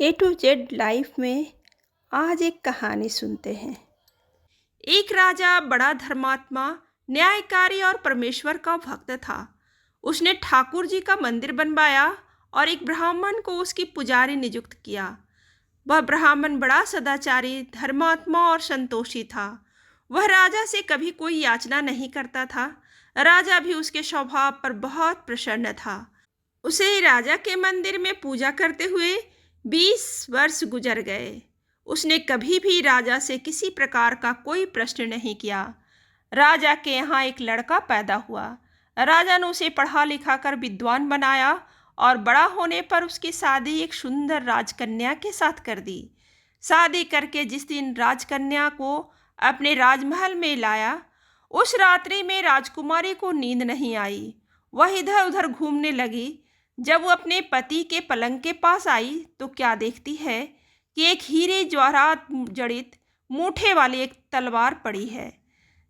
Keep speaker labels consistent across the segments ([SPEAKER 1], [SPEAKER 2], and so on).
[SPEAKER 1] A to Z life में आज एक कहानी सुनते हैं।
[SPEAKER 2] एक राजा बड़ा धर्मात्मा, न्यायकारी और परमेश्वर का भक्त था। उसने ठाकुर जी का मंदिर बनवाया और एक ब्राह्मण को उसकी पुजारी नियुक्त किया। वह ब्राह्मण बड़ा सदाचारी, धर्मात्मा और संतोषी था। वह राजा से कभी कोई याचना नहीं करता था। राजा भी उसके स्वभाव पर बहुत प्रसन्न था। उसे राजा के मंदिर में पूजा करते हुए 20 वर्ष गुजर गए। उसने कभी भी राजा से किसी प्रकार का कोई प्रश्न नहीं किया। राजा के यहाँ एक लड़का पैदा हुआ। राजा ने उसे पढ़ा लिखा कर विद्वान बनाया और बड़ा होने पर उसकी शादी एक सुंदर राजकन्या के साथ कर दी। शादी करके जिस दिन राजकन्या को अपने राजमहल में लाया, उस रात्रि में राजकुमारी को नींद नहीं आई। वह इधर उधर घूमने लगी। जब वो अपने पति के पलंग के पास आई तो क्या देखती है कि एक हीरे जवाहरात जड़ित मूठे वाली एक तलवार पड़ी है।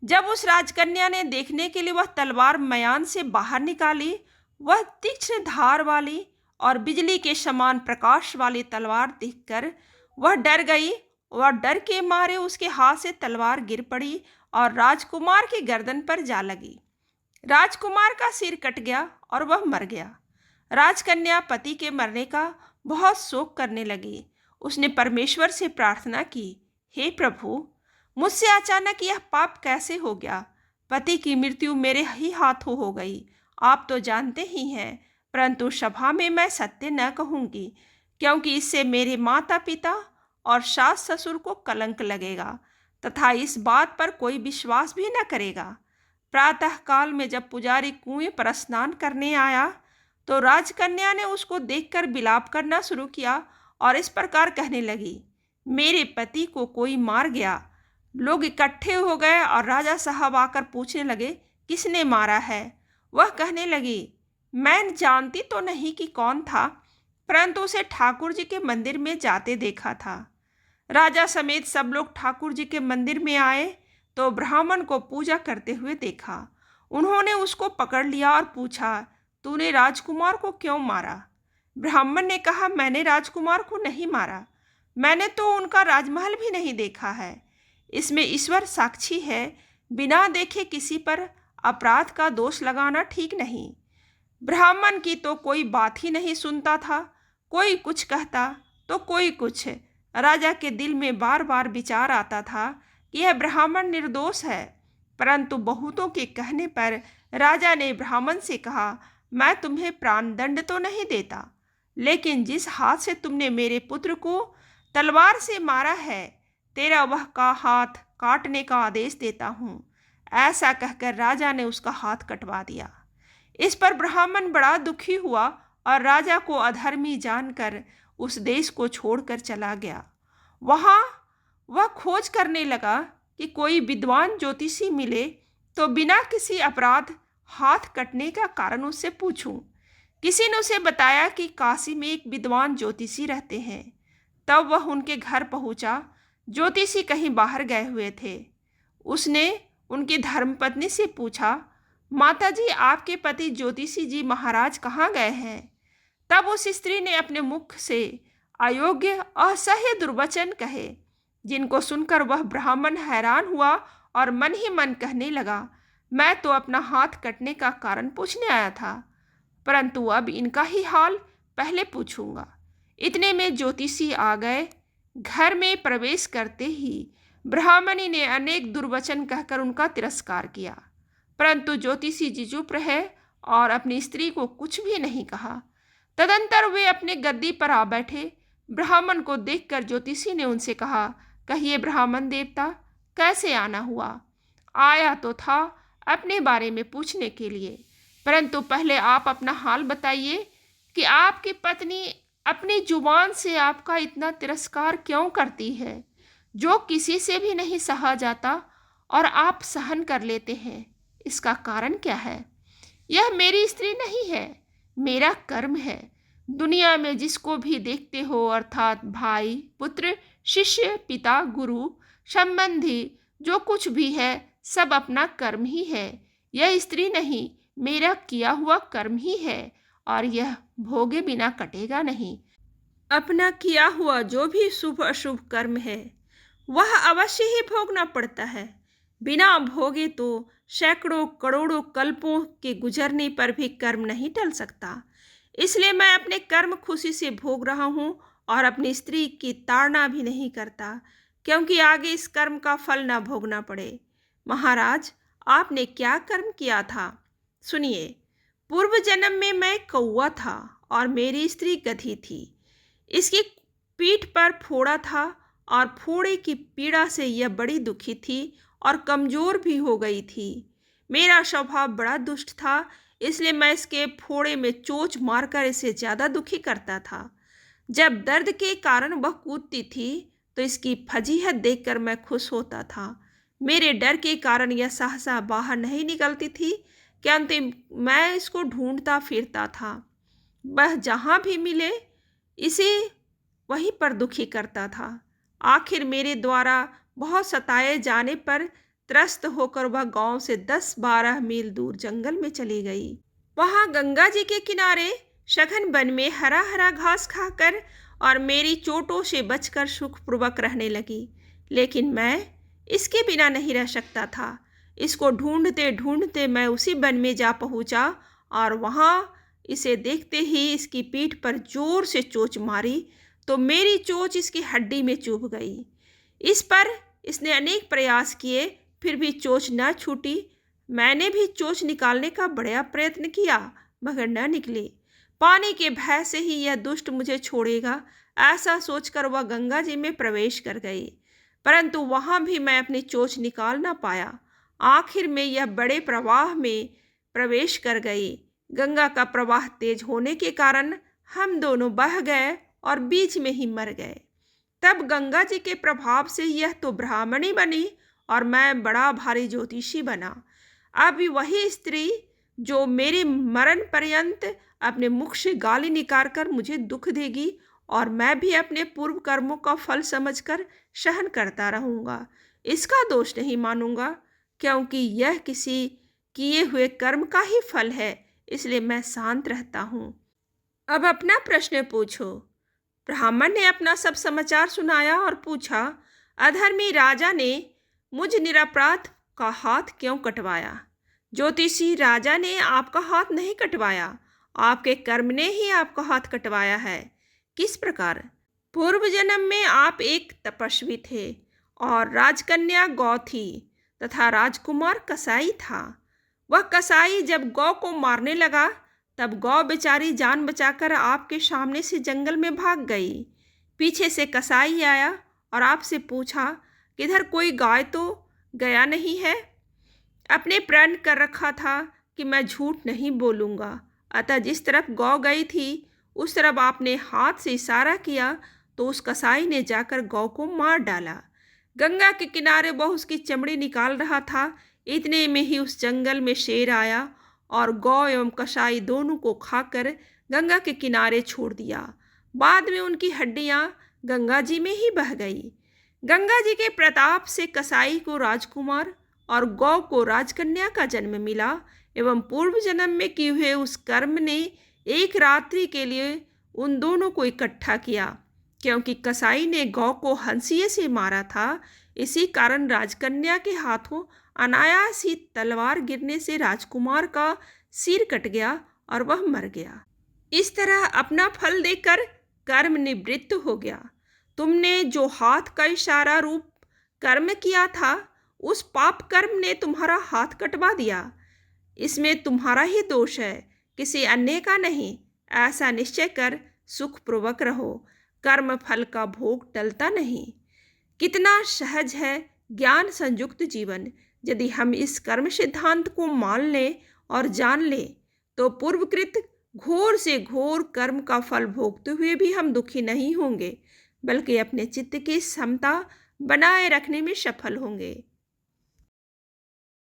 [SPEAKER 2] जब उस राजकन्या ने देखने के लिए वह तलवार मयान से बाहर निकाली, वह तीक्ष्ण धार वाली और बिजली के समान प्रकाश वाली तलवार देखकर वह डर गई। वह डर के मारे उसके हाथ से तलवार गिर पड़ी और राजकुमार की गर्दन पर जा लगी। राजकुमार का सिर कट गया और वह मर गया। राजकन्या पति के मरने का बहुत शोक करने लगी। उसने परमेश्वर से प्रार्थना की, हे प्रभु, मुझसे अचानक यह पाप कैसे हो गया? पति की मृत्यु मेरे ही हाथों हो गई। आप तो जानते ही हैं, परंतु सभा में मैं सत्य न कहूँगी, क्योंकि इससे मेरे माता पिता और सास ससुर को कलंक लगेगा तथा इस बात पर कोई विश्वास भी न करेगा। प्रातःकाल में जब पुजारी कुएं पर स्नान करने आया तो राजकन्या ने उसको देखकर विलाप करना शुरू किया और इस प्रकार कहने लगी, मेरे पति को कोई मार गया। लोग इकट्ठे हो गए और राजा साहब आकर पूछने लगे, किसने मारा है? वह कहने लगी, मैं जानती तो नहीं कि कौन था, परंतु उसे ठाकुर जी के मंदिर में जाते देखा था। राजा समेत सब लोग ठाकुर जी के मंदिर में आए तो ब्राह्मण को पूजा करते हुए देखा। उन्होंने उसको पकड़ लिया और पूछा, तूने राजकुमार को क्यों मारा? ब्राह्मण ने कहा, मैंने राजकुमार को नहीं मारा। मैंने तो उनका राजमहल भी नहीं देखा है। इसमें ईश्वर साक्षी है, बिना देखे किसी पर अपराध का दोष लगाना ठीक नहीं। ब्राह्मण की तो कोई बात ही नहीं सुनता था। कोई कुछ कहता तो कोई कुछ। राजा के दिल में बार बार विचार आता था कि यह ब्राह्मण निर्दोष है, परंतु बहुतों के कहने पर राजा ने ब्राह्मण से कहा, मैं तुम्हें प्राणदंड तो नहीं देता, लेकिन जिस हाथ से तुमने मेरे पुत्र को तलवार से मारा है, तेरा वह का हाथ काटने का आदेश देता हूँ। ऐसा कहकर राजा ने उसका हाथ कटवा दिया। इस पर ब्राह्मण बड़ा दुखी हुआ और राजा को अधर्मी जानकर उस देश को छोड़कर चला गया। वहाँ वह खोज करने लगा कि कोई विद्वान ज्योतिषी मिले तो बिना किसी अपराध हाथ कटने का कारण उससे पूछूं। किसी ने उसे बताया कि काशी में एक विद्वान ज्योतिषी रहते हैं। तब वह उनके घर पहुंचा। ज्योतिषी कहीं बाहर गए हुए थे। उसने उनकी धर्मपत्नी से पूछा, माता जी, आपके पति ज्योतिषी जी महाराज कहाँ गए हैं? तब उस स्त्री ने अपने मुख से अयोग्य असह्य दुर्वचन कहे, जिनको सुनकर वह ब्राह्मण हैरान हुआ और मन ही मन कहने लगा, मैं तो अपना हाथ कटने का कारण पूछने आया था, परंतु अब इनका ही हाल पहले पूछूंगा। इतने में ज्योतिषी आ गए। घर में प्रवेश करते ही ब्राह्मणी ने अनेक दुर्वचन कहकर उनका तिरस्कार किया, परंतु ज्योतिषी जी चुप रहे और अपनी स्त्री को कुछ भी नहीं कहा। तदंतर वे अपने गद्दी पर आ बैठे। ब्राह्मण को देखकर ज्योतिषी ने उनसे कहा, कहिए ब्राह्मण देवता, कैसे आना हुआ? आया तो था अपने बारे में पूछने के लिए, परंतु पहले आप अपना हाल बताइए कि आपकी पत्नी अपनी जुबान से आपका इतना तिरस्कार क्यों करती है, जो किसी से भी नहीं सहा जाता और आप सहन कर लेते हैं। इसका कारण क्या है? यह मेरी स्त्री नहीं है, मेरा कर्म है। दुनिया में जिसको भी देखते हो, अर्थात भाई, पुत्र, शिष्य, पिता, गुरु, संबंधी, जो कुछ भी है, सब अपना कर्म ही है। यह स्त्री नहीं, मेरा किया हुआ कर्म ही है और यह भोगे बिना कटेगा नहीं। अपना किया हुआ जो भी शुभ अशुभ कर्म है वह अवश्य ही भोगना पड़ता है। बिना भोगे तो सैकड़ों करोड़ों कल्पों के गुजरने पर भी कर्म नहीं टल सकता। इसलिए मैं अपने कर्म खुशी से भोग रहा हूँ और अपनी स्त्री की ताड़ना भी नहीं करता, क्योंकि आगे इस कर्म का फल न भोगना पड़े। महाराज, आपने क्या कर्म किया था? सुनिए। पूर्व जन्म में मैं कौवा था और मेरी स्त्री गधी थी। इसकी पीठ पर फोड़ा था और फोड़े की पीड़ा से यह बड़ी दुखी थी और कमजोर भी हो गई थी। मेरा स्वभाव बड़ा दुष्ट था, इसलिए मैं इसके फोड़े में चोंच मारकर इसे ज़्यादा दुखी करता था। जब दर्द के कारण वह कूदती थी तो इसकी फजीहत देखकर मैं खुश होता था। मेरे डर के कारण यह सहसा बाहर नहीं निकलती थी कि अंतिम मैं इसको ढूंढता फिरता था। वह जहाँ भी मिले इसे वहीं पर दुखी करता था। आखिर मेरे द्वारा बहुत सताए जाने पर त्रस्त होकर वह गांव से 10-12 मील दूर जंगल में चली गई। वहां गंगा जी के किनारे सघन वन में हरा हरा घास खाकर और मेरी चोटों से बचकर सुखपूर्वक रहने लगी। लेकिन मैं इसके बिना नहीं रह सकता था। इसको ढूंढते ढूंढते मैं उसी वन में जा पहुंचा और वहां इसे देखते ही इसकी पीठ पर जोर से चोंच मारी तो मेरी चोंच इसकी हड्डी में चुभ गई। इस पर इसने अनेक प्रयास किए, फिर भी चोंच न छूटी। मैंने भी चोंच निकालने का बड़ा प्रयत्न किया, मगर न निकली। पानी के भय से ही यह दुष्ट मुझे छोड़ेगा, ऐसा सोचकर वह गंगा जी में प्रवेश कर गई, परंतु वहां भी मैं अपनी चोंच निकाल न पाया। आखिर में यह बड़े प्रवाह में प्रवेश कर गई। गंगा का प्रवाह तेज होने के कारण हम दोनों बह गए और बीच में ही मर गए। तब गंगा जी के प्रभाव से यह तो ब्राह्मणी बनी और मैं बड़ा भारी ज्योतिषी बना। अब वही स्त्री जो मेरे मरण पर्यंत अपने मुख से गाली निकालकर मुझे दुख देगी और मैं भी अपने पूर्व कर्मों का फल समझकर सहन करता रहूँगा। इसका दोष नहीं मानूंगा, क्योंकि यह किसी किए हुए कर्म का ही फल है, इसलिए मैं शांत रहता हूँ। अब अपना प्रश्न पूछो। ब्राह्मण ने अपना सब समाचार सुनाया और पूछा, अधर्मी राजा ने मुझ निरपराध का हाथ क्यों कटवाया? ज्योतिषी, राजा ने आपका हाथ नहीं कटवाया, आपके कर्म ने ही आपका हाथ कटवाया है। किस प्रकार? पूर्व जन्म में आप एक तपस्वी थे और राजकन्या गौ थी तथा राजकुमार कसाई था। वह कसाई जब गौ को मारने लगा तब गौ बेचारी जान बचाकर आपके सामने से जंगल में भाग गई। पीछे से कसाई आया और आपसे पूछा, किधर कोई गाय तो गया नहीं है? अपने प्रण कर रखा था कि मैं झूठ नहीं बोलूँगा, अतः जिस तरफ गौ गई थी उस तरफ आपने हाथ से इशारा किया तो उस कसाई ने जाकर गौ को मार डाला। गंगा के किनारे वह उसकी चमड़ी निकाल रहा था, इतने में ही उस जंगल में शेर आया और गौ एवं कसाई दोनों को खाकर गंगा के किनारे छोड़ दिया। बाद में उनकी हड्डियां गंगा जी में ही बह गई। गंगा जी के प्रताप से कसाई को राजकुमार और गौ को राजकन्या का जन्म मिला एवं पूर्व जन्म में किए हुए उस कर्म ने एक रात्रि के लिए उन दोनों को इकट्ठा किया। क्योंकि कसाई ने गौ को हंसिए से मारा था, इसी कारण राजकन्या के हाथों अनायास ही तलवार गिरने से राजकुमार का सिर कट गया और वह मर गया। इस तरह अपना फल देकर कर्म निवृत्त हो गया। तुमने जो हाथ का इशारा रूप कर्म किया था, उस पाप कर्म ने तुम्हारा हाथ कटवा दिया। इसमें तुम्हारा ही दोष है, किसी अन्य का नहीं। ऐसा निश्चय कर सुखपूर्वक रहो, कर्म फल का भोग टलता नहीं। कितना सहज है ज्ञान संयुक्त जीवन। यदि हम इस कर्म सिद्धांत को मान लें और जान लें तो पूर्वकृत घोर से घोर कर्म का फल भोगते हुए भी हम दुखी नहीं होंगे, बल्कि अपने चित्त की समता बनाए रखने में सफल होंगे।